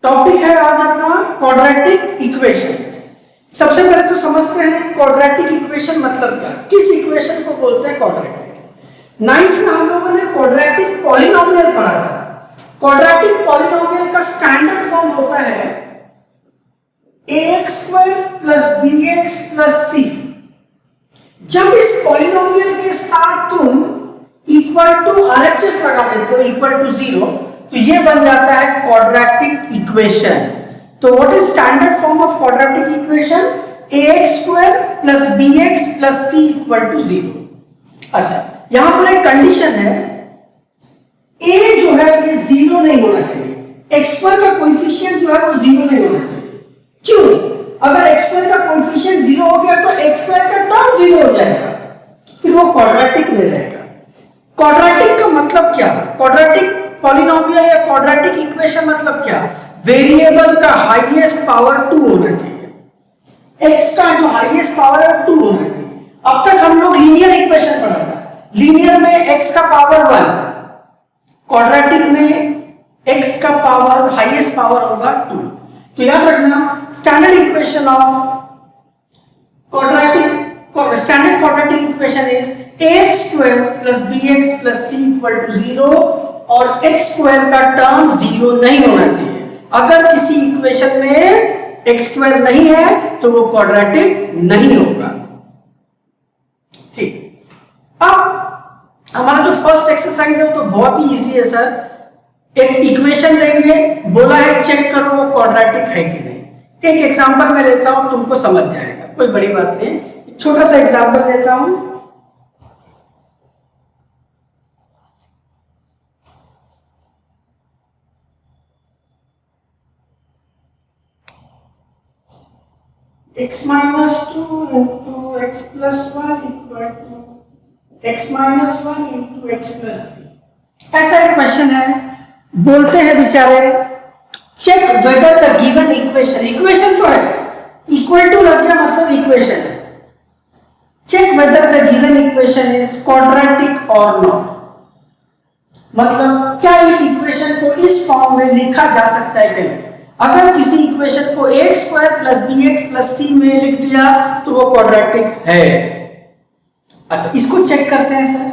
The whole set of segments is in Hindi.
टॉपिक है आज अपना क्वाड्रेटिक इक्वेशंस। सबसे पहले तो समझते हैं क्वाड्रेटिक इक्वेशन मतलब क्या, किस इक्वेशन को बोलते हैं क्वाड्रेटिक। नाइन्थ में हम लोगों ने क्वाड्रेटिक पॉलिनोमियल पढ़ा था। क्वाड्रेटिक पॉलिनोमियल का स्टैंडर्ड फॉर्म होता है ax square plus bx plus c। जब इस पॉलिनोमियल के साथ तुम इक्वल टू RHS लगा देते हो, इक्वल टू 0, तो ये बन जाता है क्वाड्रेटिक इक्वेशन। तो what is standard form of quadratic equation? ax square plus bx plus c equal to 0। अच्छा, यहां पर एक कंडीशन है, a जो है ये 0 नहीं होना चाहिए। x स्क्वायर का कोएफिशिएंट जो है वो 0 नहीं होना चाहिए। क्यों? अगर x स्क्वायर का कोएफिशिएंट 0 हो गया तो x स्क्वायर का टर्म 0 हो जाएगा, फिर वो क्वाड्रेटिक नहीं रहेगा। क्वाड्रेटिक का मतलब क्या? क्वाड्रेटिक पॉलिनोमियल या क्वाड्रेटिक इक्वेशन मतलब क्या? वेरिएबल का हाईएस्ट पावर 2 होना चाहिए। x का जो हाईएस्ट पावर है 2 होना चाहिए। अब तक हम लोग लीनियर इक्वेशन पढ़ा था। लीनियर में x का पावर 1, क्वाड्रेटिक में x का पावर हाईएस्ट पावर होगा 2। तो याद रखना, standard equation of standard quadratic equation is ax square plus bx plus c equal to 0 और x स्क्वायर का टर्म 0 नहीं होना चाहिए। अगर किसी इक्वेशन में x स्क्वायर नहीं है तो वो क्वाड्रेटिक नहीं होगा। ठीक, अब हमारा जो फर्स्ट एक्सरसाइज है वो तो बहुत ही इजी है सर। एक इक्वेशन देंगे, बोला है चेक करो वो क्वाड्रेटिक है कि नहीं। एक एग्जांपल मैं लेता हूं, तुमको समझ जाएगा, कोई बड़ी बात नहीं। छोटा सा एग्जांपल लेता हूं। x minus 2 into x plus 1 equal to x minus 1 into x plus 3। ऐसा एक क्वेश्चन है। बोलते हैं बेचारे check whether the given equation, equation तो है, इक्वल टू लग गया मतलब इक्वेशन है। Check whether the given equation is quadratic और नॉट। मतलब क्या इस इक्वेशन को इस फॉर्म में लिखा जा सकता है कि नहीं। अगर किसी इक्वेशन को ax square plus bx plus c में लिख दिया तो वो क्वाड्रेटिक है। अच्छा, इसको चेक करते हैं सर।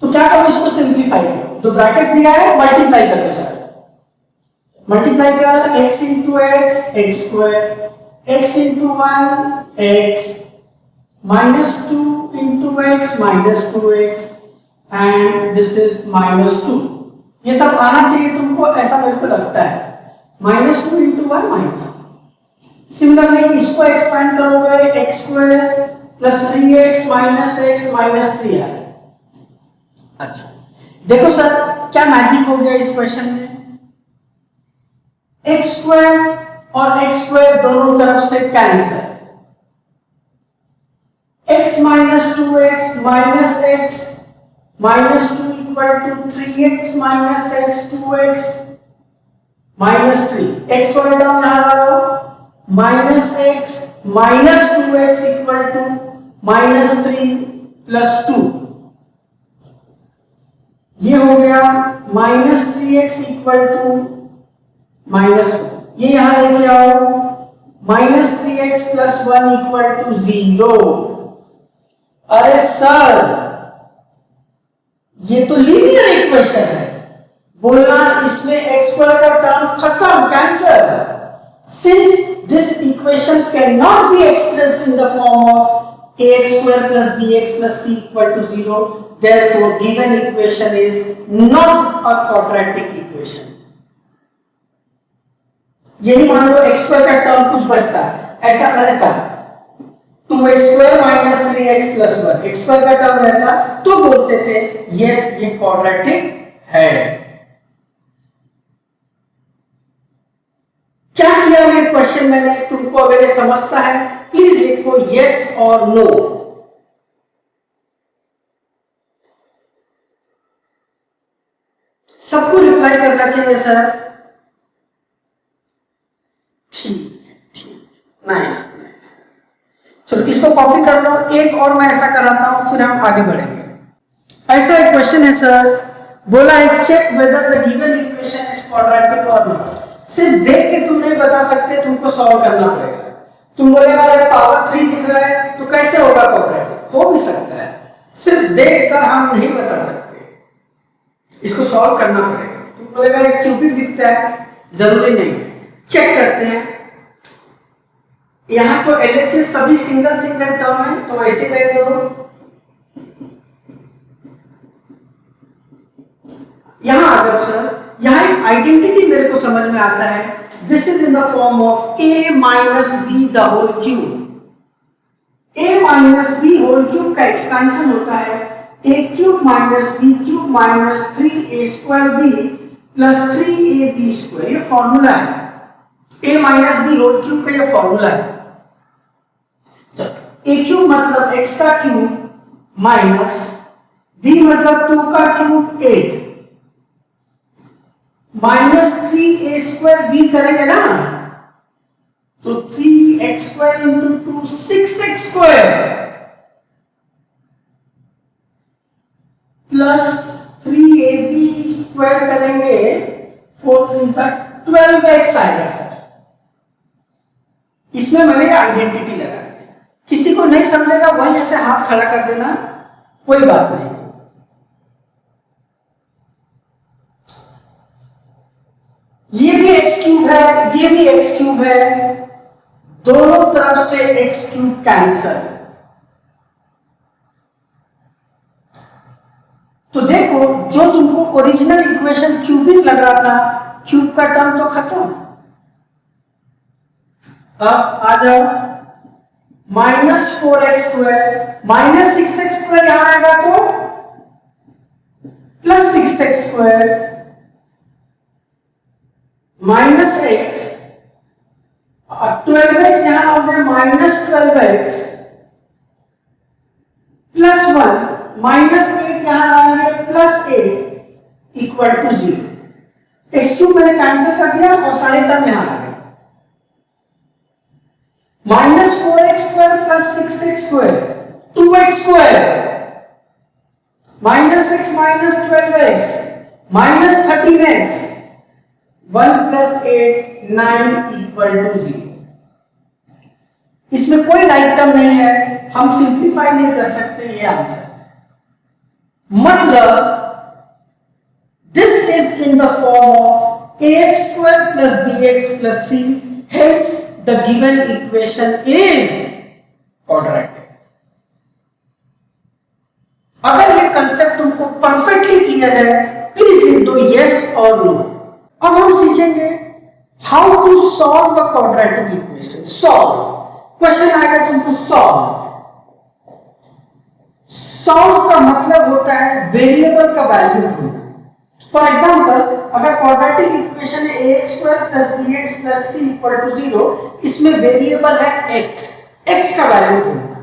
तो क्या करो, इसको सिंप्लीफाई करो। जो ब्रैकेट दिया है मल्टीप्लाई कर दो सर। मल्टीप्लाई कर x into x x square, x into 1 x, minus 2 into x minus 2x and this is minus 2। ये सब आना चाहिए तुमको, ऐसा मेरे को लगता है। Minus 2 into 1 minus 2। सिमिलरली इसको एक्सपेंड करोगे, x square plus 3x minus x minus 3 आ। अच्छा, देखो सर क्या मैजिक हो गया इस क्वेश्चन में। x स्क्वायर और x स्क्वायर दोनों तरफ से cancel. x minus 2x minus x minus 2 equal to 3x minus x 2x minus 3। x वाला टर्म यहां लाओ, minus x minus 2x equal to minus 3 plus 2। ये हो गया minus 3x equal to minus 1। ये यहां लेके आओ, minus 3x plus 1 equal to 0। अरे सर ये तो लीनियर इक्वेशन है। बोलना इसमें x स्क्वायर का टर्म खत्म, cancel. Since this equation can not be expressed in the form of ax square plus bx plus c equal to 0, therefore given equation is not a quadratic equation। यही मान लो x स्क्वायर का टर्म कुछ बचता है, ऐसा रहता 2x square minus 3x plus 1, x square का टर्म रहता तो बोलते थे यस ये क्वाड्रेटिक है। क्या किया ये क्वेश्चन मैंने, तुमको अगर ये समझता है प्लीज लिखो यस और नो। सबको रिप्लाई करना चाहिए सर। ठीक, नाइस। चलो इसको कॉपी कर लो। एक और मैं ऐसा कराता हूं, फिर हम आगे बढ़ेंगे। ऐसा एक क्वेश्चन है सर, बोला है check whether the given equation is quadratic और नॉट। सिर्फ देख के तुम नहीं बता सकते, तुमको सॉल्व करना पड़ेगा। तुम बोलेगा अरे पावर 3 दिख रहा है तो कैसे होगा क्वाड्रेटिक? हो भी सकता है, सिर्फ देख कर हम नहीं बता सकते, इसको सॉल्व करना पड़ेगा। तुम बोलेगा एक क्यूबिक दिखता है, जरूरी नहीं है, चेक करते हैं। यहाँ तो एलएचएस सभी सिंगल सिंगल टर्म है तो ऐसे ले लो। यहां आ जाओ सर, यहां एक आइडेंटिटी मेरे को समझ में आता है। This is in the form of a minus b the whole cube. a minus b whole cube का एक्सपेंशन होता है a cube minus b cube minus 3a square b plus 3ab square. ये फॉर्मूला है, a minus b whole cube का ये फॉर्मूला है। a क्यूब मतलब x का क्यूब माइनस b मतलब 2 का cube 8 minus 3a square B करेंगे ना तो 3x square into 2 6x square plus 3ab square करेंगे 4 3 12x आएगा सर। इसमें मैंने आइडेंटिटी लगा दी। किसी को नहीं समझेगा वही ऐसे हाथ खड़ा कर देना, कोई बात नहीं। ये भी एक्स क्यूब है, ये भी एक्स क्यूब है, दोनों तरफ से एक्स क्यूब कैंसल। तो देखो जो तुमको ओरिजिनल इक्वेशन क्यूबिक लग रहा था, क्यूब का टर्म तो खत्म। अब आ जाओ minus 4x square minus 6x square यहां आएगा तो plus 6x square minus x 12x यहां आ गया माइनस 12x प्लस 1 माइनस 8 यहां आएंगे plus 8 equal to 0। X cube मैंने कैंसिल कर दिया और सारे टर्म यहां आ गए। Minus 4x square plus 6x square 2x square minus 6 minus 12x minus 13x 1 plus 8 9 equal to 0। इसमें कोई राइट टर्म नहीं है, हम सिंप्लीफाई नहीं कर सकते, ये आंसर। मतलब this is in the form of ax square plus bx plus c, hence the given equation is quadratic. अगर ये कंसेप्ट तुमको परफेक्टली क्लियर है प्लीज लिख दो यस और नो। अब हम सीखेंगे how to solve a quadratic equation. Solve question आएगा तुमको सॉल्व। सॉल्व का मतलब होता है वेरिएबल का वैल्यू ढूंढना। फॉर एग्जांपल अगर क्वाड्रेटिक इक्वेशन है ax square plus bx plus c equal to 0, इसमें वेरिएबल है x, x का वैल्यू ढूंढना।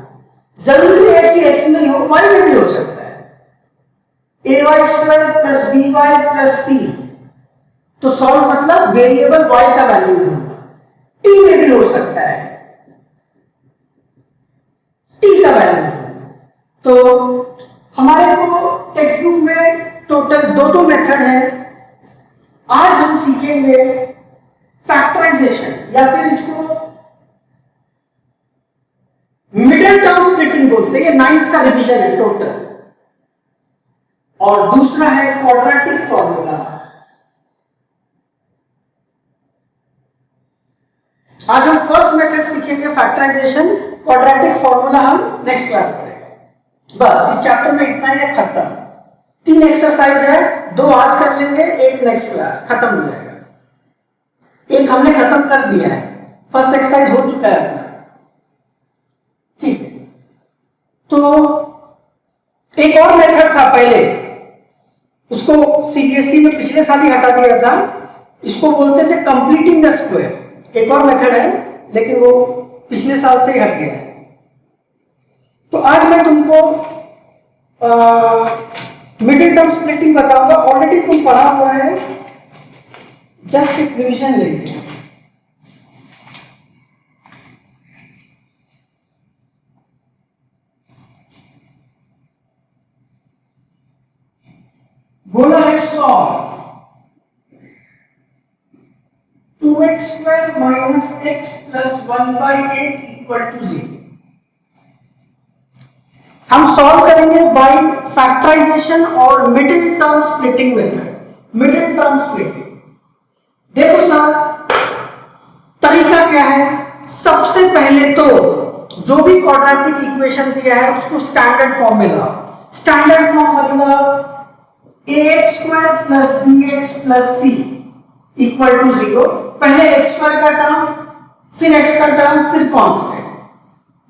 जरूरी है कि x नहीं हो, y में भी हो सकता है। ay square plus by plus c, तो सॉल्व मतलब वेरिएबल y का वैल्यू ढूंढना। t में भी हो सकता है, t का वैल्यू ढूंढना। तो हमारे को टेक्स्ट बुक में टोटल दो मेथड है। आज हम सीखेंगे फैक्टराइजेशन या फिर इसको मिडिल टर्म स्प्लिटिंग बोलते हैं, ये 9th का रिवीजन है टोटल। और दूसरा है क्वाड्रेटिक फॉर्मूला। आज हम फर्स्ट मेथड सीखेंगे फैक्टराइजेशन, क्वाड्रेटिक फॉर्मूला हम नेक्स्ट क्लास पढ़ेंगे। बस इस चैप्टर में इतना ही है, खत्म। 3 एक्सरसाइज है, 2 आज कर लेंगे, 1 नेक्स्ट क्लास, खत्म हो जाएगा। एक हमने खत्म कर दिया है, फर्स्ट एक्सरसाइज हो चुका है अपना, ठीक है। तो एक और मेथड था पहले, उसको सीबीएसई में पिछले साल ही हटा दिया था, इसको बोलते थे कंप्लीटिंग द स्क्वायर। एक और मेथड है लेकिन वो पिछले साल से ही हट गया है। तो आज मैं तुमको मिडिल टर्म स्प्लिटिंग बताऊंगा। ऑलरेडी तुम पढ़ा हुआ है, जस्ट एक रिवीजन ले लीजिए। बोला है solve 2x² minus x plus 1/8 equal to 0। हम सॉल्व करेंगे बाय फैक्टराइजेशन और middle term splitting method. Middle term splitting देखो सर, तरीका क्या है। सबसे पहले तो जो भी क्वाड्रेटिक इक्वेशन दिया है उसको स्टैंडर्ड फॉर्म में लाओ। स्टैंडर्ड फॉर्म मतलब ax² plus bx plus c equal to 0। पहले x² का टर्म, फिर x का टर्म, फिर कांस्टेंट।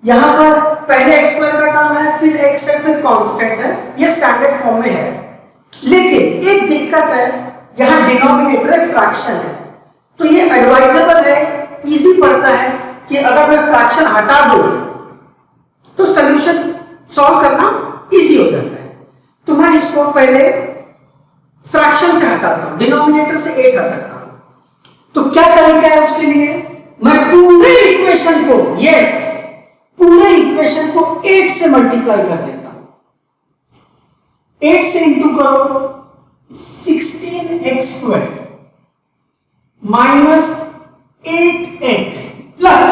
यहां पर पहले x² का टर्म है, फिर x है, फिर कांस्टेंट है। ये स्टैंडर्ड फॉर्म में है। लेकिन एक दिक्कत है, यहां डिनोमिनेटर एक फ्रैक्शन है, तो ये एडवाइजेबल है, इजी पड़ता है कि अगर मैं फ्रैक्शन हटा दूं तो सॉल्यूशन सॉल्व करना इजी हो जाता है। तो मैं इसको पहले फ्रैक्शन से हटाता हूं, डिनोमिनेटर से 8 हटाता हूं। तो क्या तरीका है उसके लिए, मैं पूरे इक्वेशन को, यस, पूरे इक्वेशन को 8 से मल्टीप्लाई कर देता हूं। 8 से इंटू करो, 16x² माइनस 8x प्लस,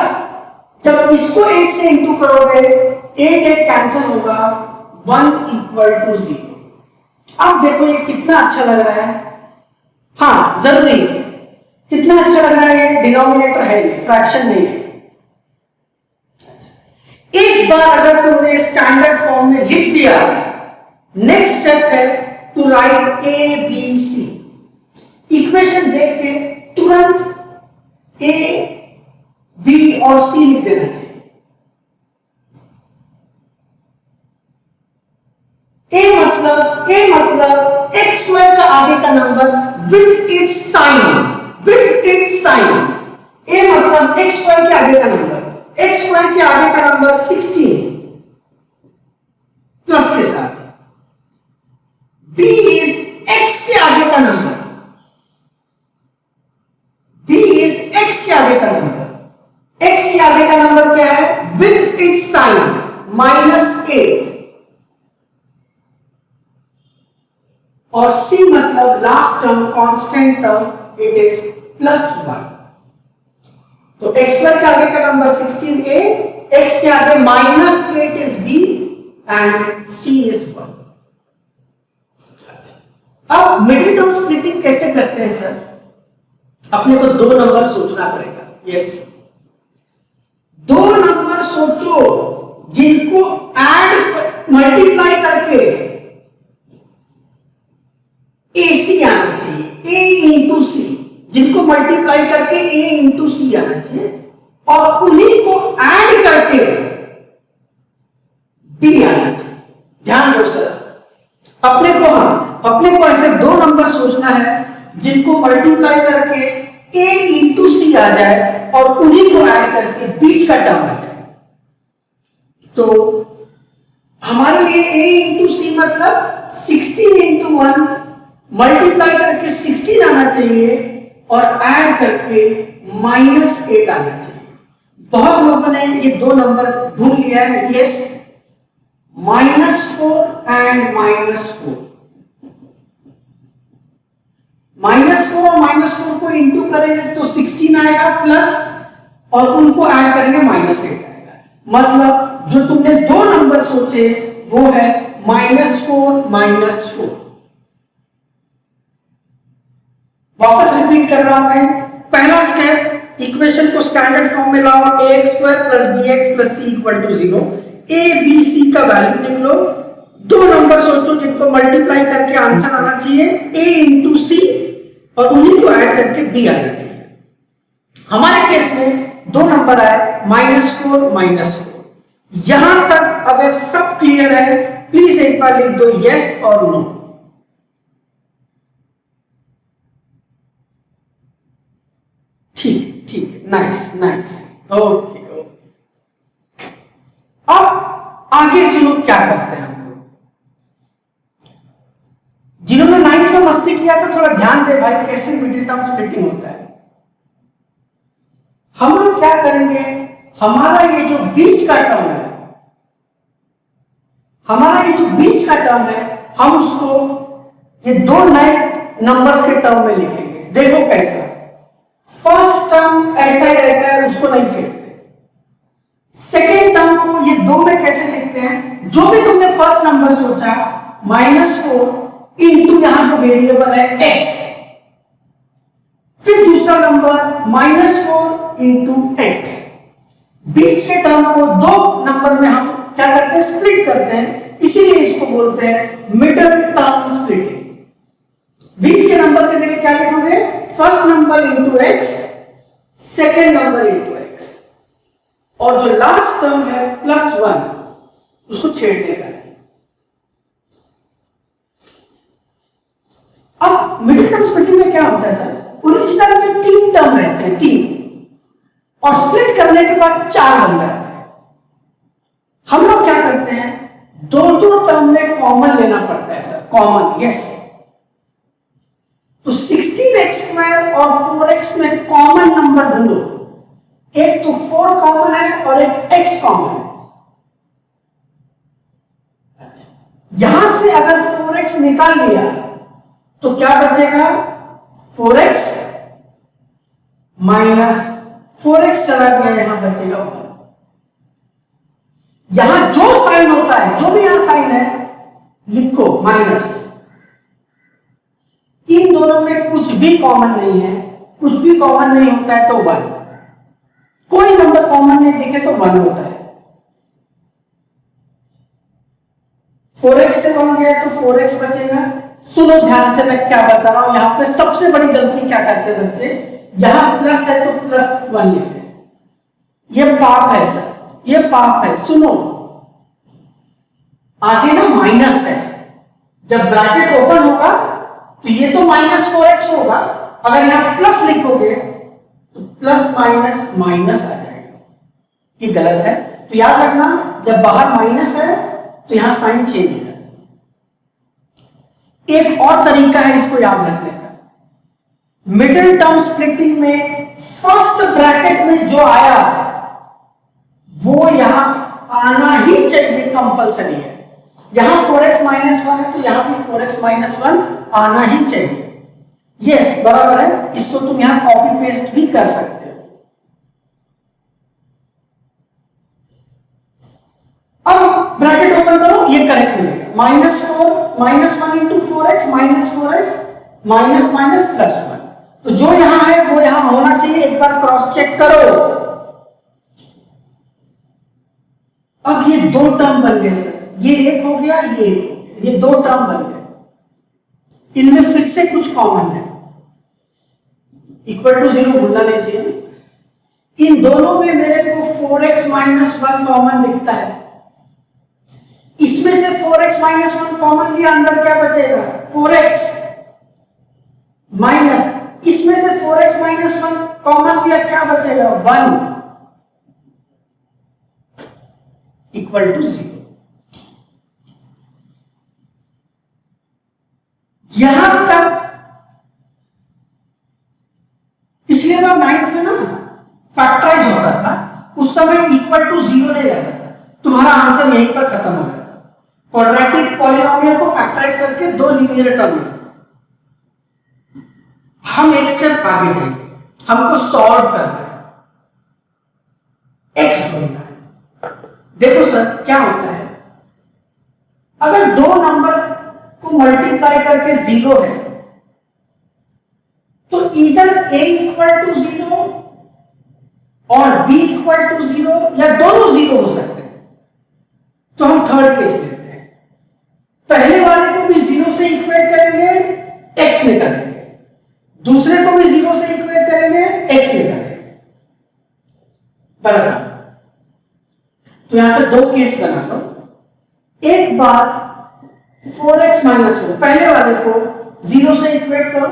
जब इसको 8 से इंटू करोगे 8 कैंसिल होगा, 1 इक्वल टू 0। अब देखो ये कितना अच्छा लग रहा है। हाँ जरूरी है, कितना अच्छा लग रहा है। ये डिनोमिनेटर है, ये फ्रैक्शन नहीं है। एक बार अगर तुमने स्टैंडर्ड फॉर्म में लिख दिया, नेक्स्ट स्टेप है to write A B C. Equation देख के तुरंत ए बी और सी लिख देना चाहिए। ए मतलब x² का आगे का number with its sign, with its sign. A मतलब x² के आगे का नंबर, x² के आगे का नंबर 16 प्लस के साथ। b इज x के आगे का नंबर, b इज x के आगे का नंबर। x के आगे का नंबर क्या है, विथ इट्स साइन -8। और c मतलब last term, constant term, it is +1। तो x² के आगे का नंबर 16a, x के आगे -8 is b and c is 1। अब मिडिल टर्म स्प्लिटिंग कैसे करते हैं सर? अपने को 2 नंबर सोचना पड़ेगा। यस, 2 नंबर सोचो जिनको ऐड मल्टीप्लाई करके AC आना चाहिए, A इंटू सी, जिनको मल्टीप्लाई करके A इंटू सी आना चाहिए, और उन्हीं को ऐड करके B आना चाहिए। ध्यान दो सर, अपने को ऐसे 2 नंबर सोचना है जिनको मल्टीप्लाई करके A इंटू सी आ जाए और उन्हीं को ऐड करके बीच का टर्म आ जाए। तो हमारे लिए A इंटू सी मतलब 16 इंटू 1 मल्टीप्लाई करके 16 आना चाहिए और ऐड करके -8 आना चाहिए। बहुत लोगों ने ये 2 नंबर ढूंढ लिया है। यस, -4 एंड -4, -4 और -4 को इंटू करेंगे तो 16 आएगा प्लस, और उनको ऐड करेंगे -8 आएगा। मतलब जो तुमने 2 नंबर सोचे वो है -4 -4। वापस रिपीट कर रहा हूं मैं। पहला स्टेप, इक्वेशन को स्टैंडर्ड फॉर्म में लाओ, ax² plus bx plus c equal to 0। a b c का वैल्यू निकलो, 2 नंबर सोचो जिनको मल्टीप्लाई करके आंसर आना चाहिए, a इंटू सी, और उन्हीं को ऐड करके b आना चाहिए। हमारे केस में 2 नंबर आए, -4 -4। यहां तक अगर सब क्लियर है, प्लीज एक बार लिख दो यस और नो। ठीक, नाइस, ओके। अब आगे से लोग क्या करते हैं, हम लोग जिन्होंने 9th में मस्ती किया था थोड़ा ध्यान दे भाई, कैसे मिडिल टर्म स्प्लिटिंग होता है। हम लोग क्या करेंगे, हमारा ये जो बीच का टर्म है, हम उसको ये 2 नए नंबर्स के टर्म में लिखेंगे। देखो कैसा, फर्स्ट टर्म ऐसा ही रहता है, उसको नहीं फेंकते। सेकेंड टर्म को ये दो में कैसे लिखते हैं, जो भी तुमने फर्स्ट नंबर सोचा -4 इंटू यहां जो वेरिएबल है x, फिर दूसरा नंबर -4 इंटू x। बीच के टर्म को दो नंबर में हम क्या करते हैं, स्प्लिट करते हैं, इसीलिए इसको बोलते हैं मिडिल टर्म स्प्लिटिंग। बीच के नंबर की जगह क्या लिखोगे, first number into x, second number into x, और जो लास्ट टर्म है +1 उसको छेड़ने का नहीं। अब मिडिल टर्म स्प्लिटिंग में क्या होता है सर, ओरिजिनल में 3 टर्म रहते हैं, 3, और स्प्लिट करने के बाद 4 बन जाते हैं। हम लोग क्या करते हैं, दो टर्म में कॉमन लेना पड़ता है सर, कॉमन, यस। तो 16x² और 4x में कॉमन नंबर ढूंढो। एक तो 4 कॉमन है और एक x कॉमन है। यहां से अगर 4x निकाल लिया तो क्या बचेगा, 4x माइनस 4x चला गया, यहां बचेगा 1। यहां जो साइन होता है, जो भी यहां साइन है लिखो माइनस। इन दोनों में कुछ भी कॉमन नहीं है, कुछ भी कॉमन नहीं होता है तो 1, कोई नंबर कॉमन नहीं दिखे तो 1 होता है। 4x से 1 गया तो 4x बचेगा। सुनो ध्यान से, मैं क्या बता रहा हूं, यहां पे सबसे बड़ी गलती क्या करते हैं बच्चे, यहां प्लस है तो +1 लिखते हैं। ये पाप है सर, ये पाप है। सुनो, आगे ना माइनस है, जब ब्रैकेट ओपन होगा तो ये तो -4x होगा, अगर यहां प्लस लिखोगे तो प्लस माइनस माइनस आ जाएगा, ये गलत है। तो याद रखना, जब बाहर माइनस है तो यहां साइन चेंज हो जाता है। एक और तरीका है इसको याद रखने का, मिडिल टर्म स्प्लिटिंग में फर्स्ट ब्रैकेट में जो आया वो यहां आना ही चाहिए, कंपलसरी है। यहां 4x -1 है तो यहां भी 4x -1 आना ही चाहिए। यस, बराबर है। इसको तुम यहां कॉपी पेस्ट भी कर सकते हो। अब ब्रैकेट ओपन करो, ये करेक्ट मिलेगा, -1 into 4x -4x minus minus +1। तो जो यहां है वो यहां होना चाहिए, एक बार क्रॉस चेक करो। अब ये 2 टर्म बन गए सर, ये एक हो गया, ये एक हो गया, ये 2 टर्म बन गए। इनमें फिर से कुछ कॉमन है, =0 भूलना नहीं चाहिए। इन दोनों में मेरे को 4x -1 कॉमन दिखता है। इसमें से 4x -1 कॉमन लिया, अंदर क्या बचेगा, 4x माइनस, इसमें से 4x -1 कॉमन लिया, क्या बचेगा, 1 =0। यहां तक पिछले बार 9th में ना फैक्टराइज होता था, उस समय =0 नहीं रहता था, तुम्हारा आंसर यहीं पर खत्म हो गया। क्वाड्रेटिक पॉलिनोमियल को फैक्टराइज करके 2 लीनियर टर्म में हम एक स्टेप आगे जाएंगे, हमको सॉल्व करना है, x ढूंढना है। देखो सर क्या होता है, अगर 2 नंबर को मल्टीप्लाई करके 0 है तो इधर a =0 और b =0 या दोनों 0 हो सकते हैं। तो हम थर्ड केस लेते हैं, पहले वाले को भी 0 से इक्वेट करेंगे, x निकालेंगे, दूसरे को भी 0 से इक्वेट करेंगे, x निकालेंगे, बराबर। तो यहां पे 2 केस बना लो। एक बार 4x -1 पहले वाले को 0 से इक्वेट करो,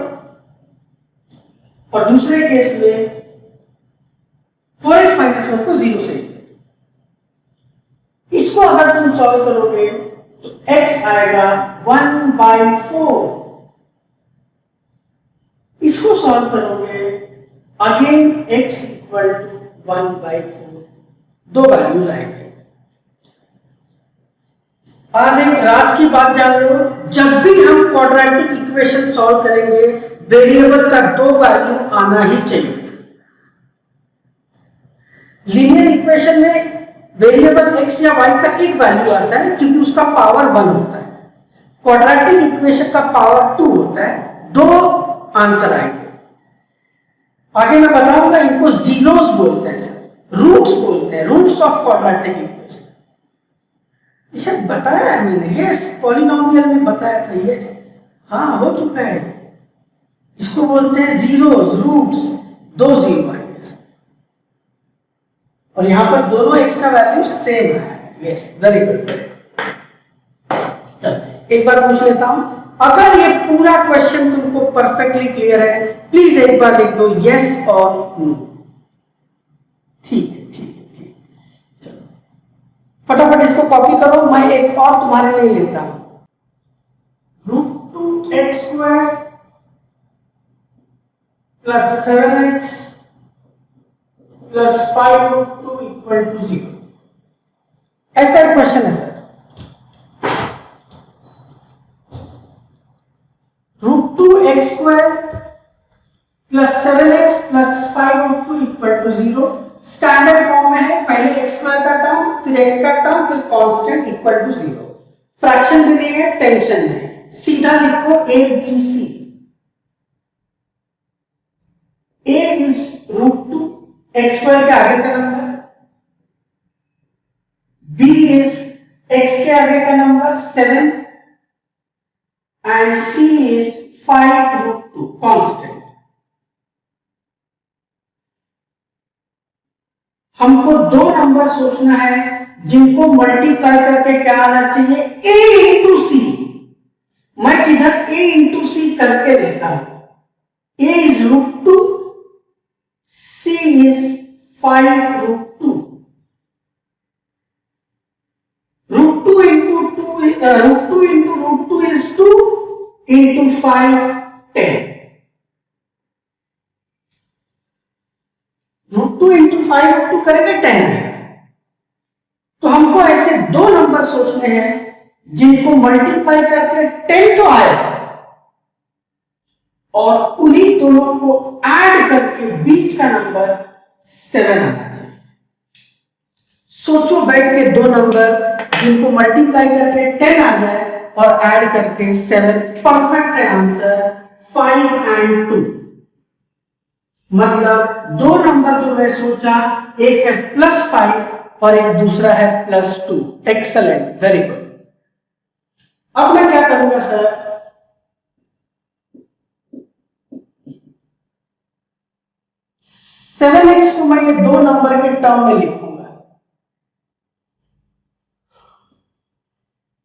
और दूसरे केस में 4x -1 को 0 से इक्वेट। इसको अगर तुम सॉल्व करोगे तो x आएगा 1/4। इसको सॉल्व करोगे, अगेन x = 1/4, 2 वैल्यूज आएंगे। आज एक राज की बात जान लो, जब भी हम क्वाड्रेटिक इक्वेशन सॉल्व करेंगे, वेरिएबल का 2 वैल्यू आना ही चाहिए। लीनियर इक्वेशन में वेरिएबल x या y का एक वैल्यू आता है क्योंकि उसका पावर 1 होता है। क्वाड्रेटिक इक्वेशन का पावर 2 होता है, दो आंसर आएंगे। आगे मैं बताऊंगा, इनको जीरोस बोलते हैं सर, रूट्स बोलते हैं, रूट्स ऑफ क्वाड्रेटिक इक्वेशन। इसे बताया है मैंने, यस, पॉलिनोमियल में बताया था, यस, हाँ हो चुका है। इसको बोलते हैं जीरोस, रूट्स, दो जीरो आएंगे और यहां पर दोनों एक्स का वैल्यू सेम है। Yes, very good. चल एक बार पूछ लेता हूं, अगर ये पूरा क्वेश्चन तुमको परफेक्टली क्लियर है, प्लीज एक बार लिख दो यस और नो। ठीक है, ठीक है, ठीक है। चलो फटाफट इसको कॉपी करो, मैं एक और तुम्हारे लिए लेता हूं। √2x² plus 7x plus 5√2 equal to 0। ऐसा एक क्वेश्चन है sir. √2x² plus 7x plus 5√2 equal to 0 standard form में है, पहले x² का टर्म, फिर x का टर्म, फिर कांस्टेंट इक्वल टू 0। फ्रैक्शन भी नहीं है, टेंशन नहीं, सीधा लिखो a b c। a is √2 x² के आगे का नंबर, b इज x के आगे का number 7 and c is 5√2 constant. हमको दो नंबर सोचना है जिनको मल्टीप्लाई करके क्या आना चाहिए, a इंटू सी। मैं इधर a इंटू सी करके लेता हूं। a is √2, c is 5√2। √2 into √2 is 2 into 5 10। √2 into 5√2 करेंगे 10 है। तो हमको ऐसे दो नंबर सोचने हैं जिनको मल्टीप्लाई करके 10 तो आए और उन्हीं दोनों को ऐड करके बीच का नंबर 7 आना चाहिए। सोचो बैठ के दो नंबर जिनको मल्टीप्लाई करके 10 आ जाए और ऐड करके 7। Perfect answer 5 and 2। मतलब दो नंबर जो मैं सोचा, एक है +5 और एक दूसरा है +2। Excellent, very good. अब मैं क्या करूंगा सर, सेवन एक्स को मैं ये दो नंबर के टर्म में लिखूंगा।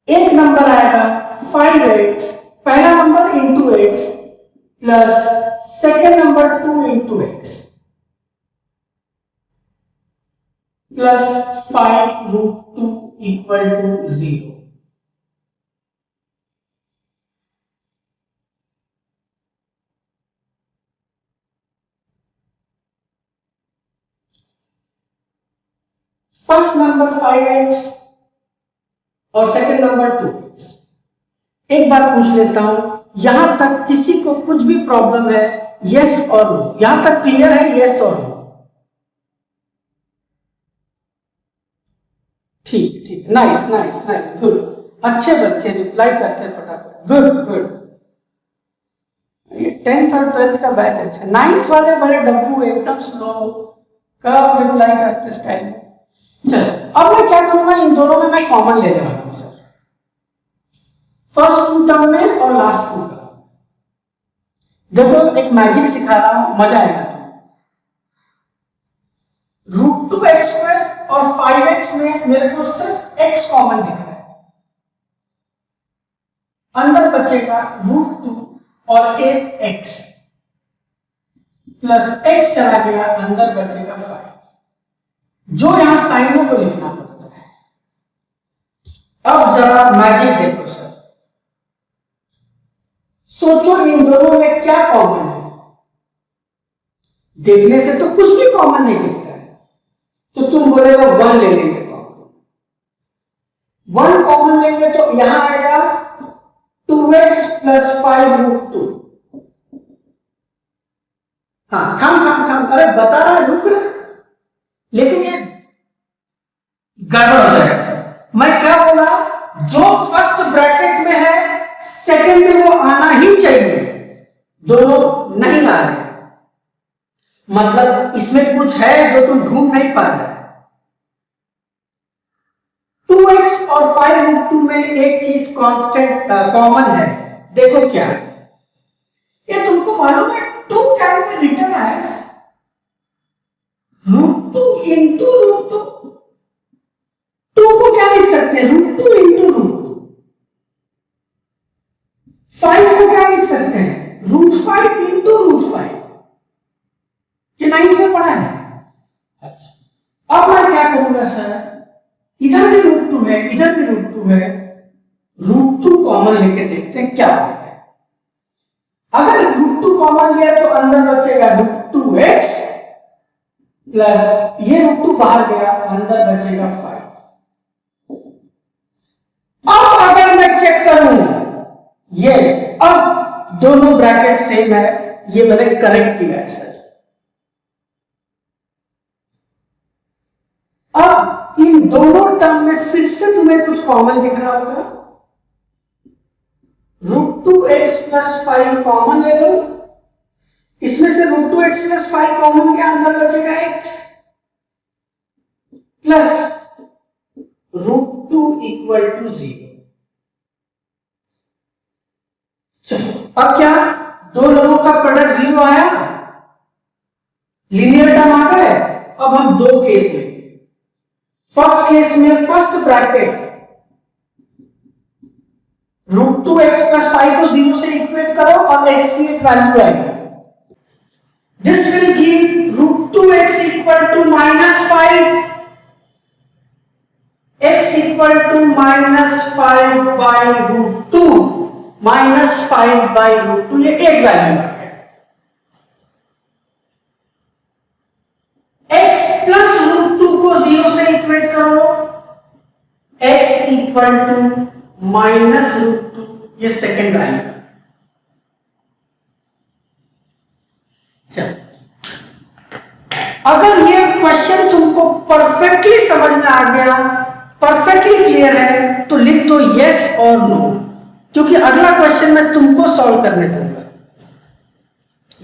एक नंबर आएगा 5x, पहला number into x plus second number 2 into x plus 5√2 equal to 0। First number 5x और सेकंड नंबर 2x। एक बार पूछ लेता हूं, यहां तक किसी को कुछ भी प्रॉब्लम है, यस और नो? यहां तक क्लियर है, यस और नो? ठीक ठीक, नाइस नाइस नाइस, गुड। अच्छे बच्चे रिप्लाई करते फटाफट, गुड गुड। ये 10th और 12th का बैच अच्छा। 9th वाले बड़े डब्बू, एकदम स्लो, कब रिप्लाई करते स्टाइल में। चलो अब मैं क्या करूंगा, इन दोनों में मैं कॉमन लेने वाला हूं सर, फर्स्ट 2 टर्म में और लास्ट 2 टर्म। देखो एक मैजिक सिखा रहा हूं, मजा आएगा तुम। √2x² और 5x में मेरे को सिर्फ x कॉमन दिख रहा है, अंदर बचेगा √2 और एक x प्लस x चला गया, अंदर बचेगा 5। जो यहां साइनों को लिखना पड़ता है। अब जरा मैजिक देखो सर, सोचो इन दोनों में क्या कॉमन है। देखने से तो कुछ भी कॉमन नहीं दिखता है, तो तुम बोलेगा 1 ले लेंगे कॉमन। 1 कॉमन लेंगे तो यहां आएगा 2x प्लस 5√2। हाँ थम, अरे बता रहा, रुक रहा, लेकिन ये मतलब इसमें कुछ है जो तुम ढूंढ नहीं पा रहे। 2x और 5√2 में एक चीज कांस्टेंट कॉमन है, देखो क्या है। ये तुमको मालूम है 2 can be written as √2 into √2। 2 को क्या लिख सकते हैं, √2 इंटू √2। 5 को क्या लिख सकते हैं, √5 इंटू √5। ये 9th में पढ़ा है। अच्छा, अब मैं क्या करूंगा सर, इधर भी √2 है, इधर भी √2 है, √2 कॉमन लेके देखते हैं क्या होता है। अगर √2 कॉमन लिया तो अंदर बचेगा √2x प्लस ये √2 बाहर गया, अंदर बचेगा 5। अब अगर मैं चेक करूं, यस, अब दोनों ब्रैकेट सेम है, ये मैंने करेक्ट किया है सर। अब इन दोनों टर्म में फिर से तुम्हें कुछ कॉमन दिख रहा होगा, √2x प्लस 5 कॉमन ले लो, इसमें से √2x प्लस 5 कॉमन के अंदर बचेगा x प्लस √2 इक्वल टू 0। चलो अब क्या, दो लोगों का प्रोडक्ट 0 आया, लीनियर टर्म आ गए। अब हम दो केस में, फर्स्ट केस में फर्स्ट ब्रैकेट √2x प्लस 5 को 0 से इक्वेट करो और x की एक वैल्यू आएगी। This will give √2x equal to -5, x equal to -5 by √2, -5 by √2, ये एक वैल्यू आ गया। x प्लस √2 को 0 से इक्वेट करो, x इक्वल टू -√2, ये सेकेंड वैल्यू। अगर ये क्वेश्चन तुमको परफेक्टली समझ में आ गया, परफेक्टली क्लियर है, तो लिख दो यस और नो, क्योंकि अगला क्वेश्चन मैं तुमको सॉल्व करने दूंगा।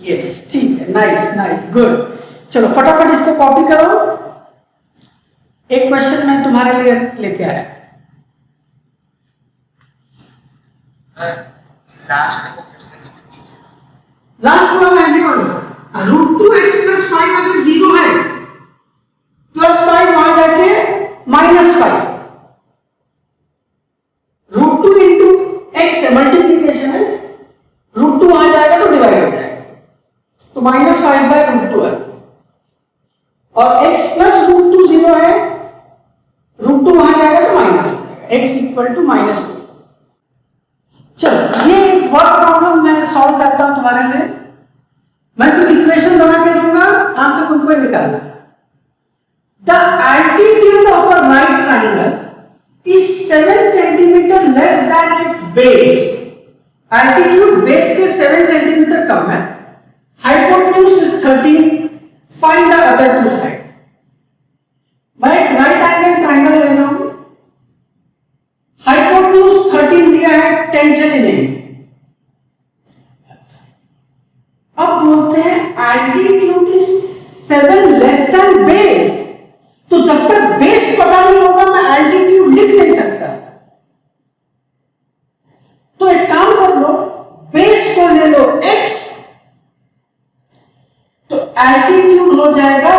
यस, ठीक है, नाइस नाइस, गुड। चलो फटाफट इसको कॉपी करो। एक क्वेश्चन मैं तुम्हारे लिए लेके आया। लास्ट में मैं ये √2x प्लस 5 अगर 0 है, प्लस 5 वहां जाके -5, √2 इंटू x है, मल्टीप्लीकेशन है, √2 वहां जाएगा तो डिवाइड हो जाएगा, तो -5 बाय √2 है। और x प्लस √2 0 है, √2 वहां जाएगा तो माइनस हो जाएगा, x इक्वल टू -2। चलो ये वर्क प्रॉब्लम मैं सॉल्व करता हूं तुम्हारे लिए। मैं सिर्फ इक्वेशन बना के दूंगा, आंसर तुमको निकालना है। The altitude of a right triangle is 7 centimetre less than its base. Altitude base से 7 सेंटीमीटर कम है। Hypotenuse is 13, find the other two side. मैं एक राइट एंगल ट्राइंगल ले रहा हूं, हाइपोटेन्यूज 13 दिया है, टेंशन ही नहीं। अब बोलते हैं altitude is 7 less than base, तो जब तक बेस पता नहीं होगा मैं एल्टीट्यूड लिख नहीं सकता। तो एक काम कर लो, बेस को ले लो x, तो एल्टीट्यूड हो जाएगा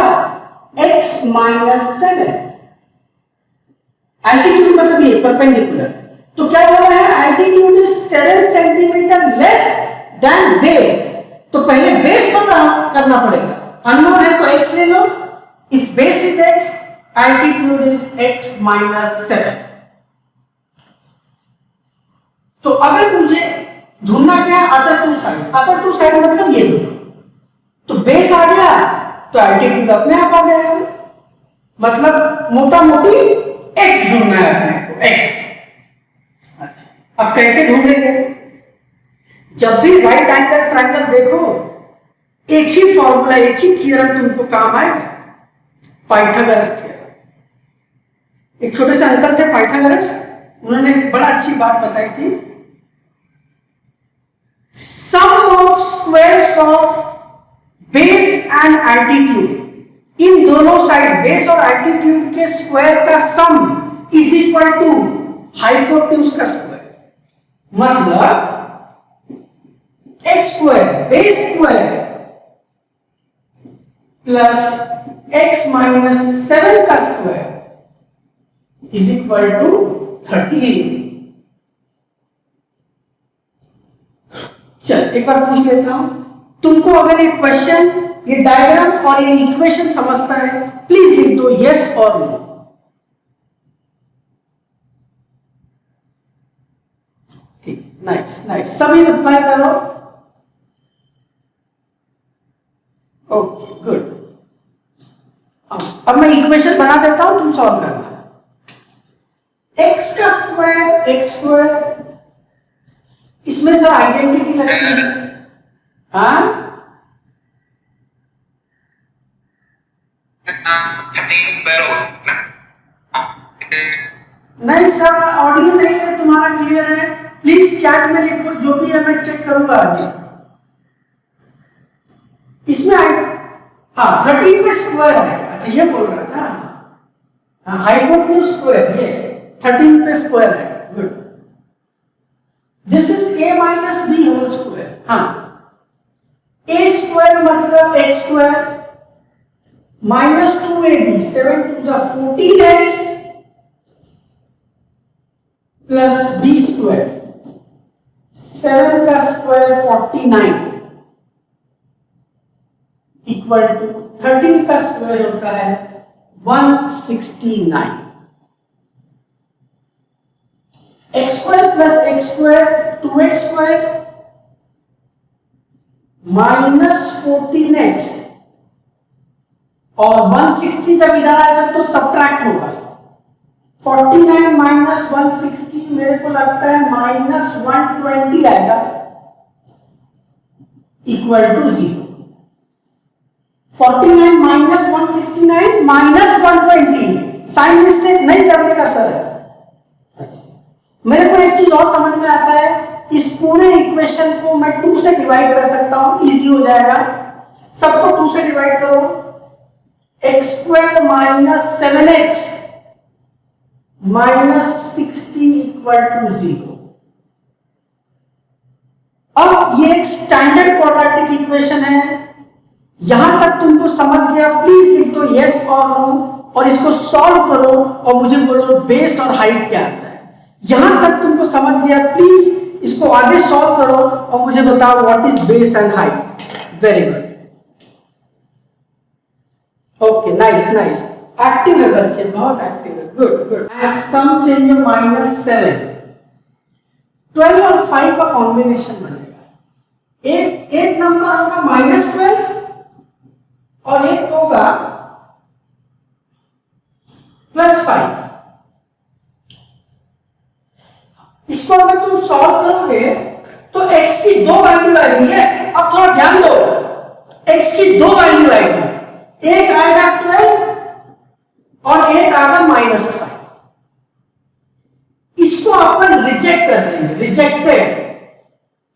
x -7। एल्टीट्यूड मतलब ये परपेंडिकुलर, तो क्या बोला है, altitude is 7 centimetre less then base. तो पहले बेस पता करना पड़ेगा, अननोन है तो x ले लो, if base is x, altitude is x -7। तो अगर मुझे ढूंढना क्या है, other two side, other two side मतलब ये दोनों, तो बेस आ गया तो एल्टीट्यूड अपने आप आ जाएगा, मतलब मोटा मोटी x ढूंढना है अपने को, x। अच्छा, अब कैसे ढूंढेंगे, जब भी राइट एंगल ट्रायंगल देखो एक ही फॉर्मूला, एक ही थ्योरम तुमको काम आएगा, पाइथागोरस थ्योरम। एक छोटे से अंकल थे पाइथागोरस, उन्होंने एक बड़ा अच्छी बात बताई थी, sum of squares of base and altitude, इन दोनों साइड बेस और एल्टीट्यूड के स्क्वायर का sum is equal to hypotenuse का स्क्वायर, मतलब X square base square plus X minus 7 का स्क्वायर इज इक्वल टू 13। चल एक बार पूछ लेता हूं, तुमको अगर ये क्वेश्चन, ये डायग्राम और ये इक्वेशन समझता है, प्लीज लिख दो यस और नो। ठीक, नाइस नाइस, सभी रिप्लाई करो। Okay good. अब मैं इक्वेशन बना देता हूं, तुम सॉल्व करना। एक्स का स्क्वायर एक्स स्क्वायर, इसमें सब आइडेंटिटी लगती है, हाँ नहीं सर, ऑडियो नहीं है तुम्हारा, क्लियर है? प्लीज चैट में लिखो, जो भी है मैं चेक करूंगा आगे। इसमें हाँ 13 पे स्क्वायर है, अच्छा ये बोल रहा था, हाँ हाइपोटेन्यूज स्क्वायर, यस 13 पे स्क्वायर है, good. This is a minus b whole square, हाँ a स्क्वायर मतलब x स्क्वायर माइनस 2ab, 7 2 जा 14x प्लस b स्क्वायर, 7 का स्क्वायर 49 इक्वल टू 13 का स्क्वायर होता है 169। X square plus x square 2x square minus 14x और 160 जब इधर आएगा तो सब्ट्रैक्ट होगा। 49 माइनस 160 मेरे को लगता है माइनस 120 आएगा, equal to 0। 49 minus 169 minus 120, sign mistake नहीं करने का सर। मेरे को एक चीज और समझ में आता है, इस पूरे इक्वेशन को मैं 2 से डिवाइड कर सकता हूं, इजी हो जाएगा। सबको 2 से डिवाइड करो, x square minus 7x minus 60 equal to 0। अब ये एक स्टैंडर्ड क्वाड्रेटिक इक्वेशन है, यहां तक तुमको समझ गया? प्लीज लिख दो यस और नो और इसको सॉल्व करो और मुझे बोलो बेस और हाइट क्या आता है। यहां तक तुमको समझ गया? प्लीज इसको आगे सॉल्व करो और मुझे बताओ what is base and height. Very good, okay nice nice, active है बच्चे, बहुत एक्टिव है, गुड गुड। सम चाहिए माइनस 7, 12 और 5 का कॉम्बिनेशन बनेगा। एक नंबर होगा माइनस 12 और एक होगा प्लस 5। इसको अगर तुम सॉल्व करोगे तो x की 2 वैल्यू आएगी। यस, अब थोड़ा ध्यान दो, x की 2 वैल्यू आएगी, एक आएगा 12 और एक आएगा माइनस 5। इसको अपन रिजेक्ट कर देंगे, रिजेक्टेड।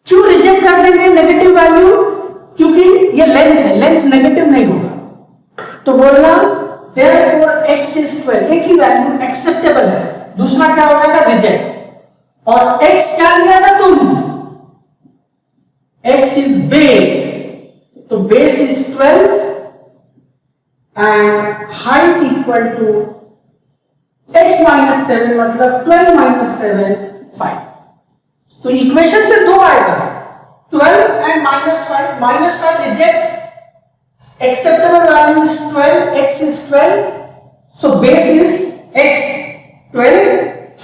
क्यों रिजेक्ट कर देंगे नेगेटिव वैल्यू? क्योंकि ये लेंथ है, लेंथ नेगेटिव नहीं होगा। तो बोलना therefore x is 12, एक ही वैल्यू एक्सेप्टेबल है, दूसरा क्या हो जाएगा रिजेक्ट। और x क्या लिया था तुम? x is base, तो base is 12 and height equal to x minus 7, मतलब 12 minus 7 5। तो इक्वेशन से 2 आएगा, 12 and minus 5, minus 5 reject, acceptable value is 12, x is 12, so base is x 12,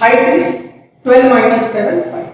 height is 12 minus 7 5।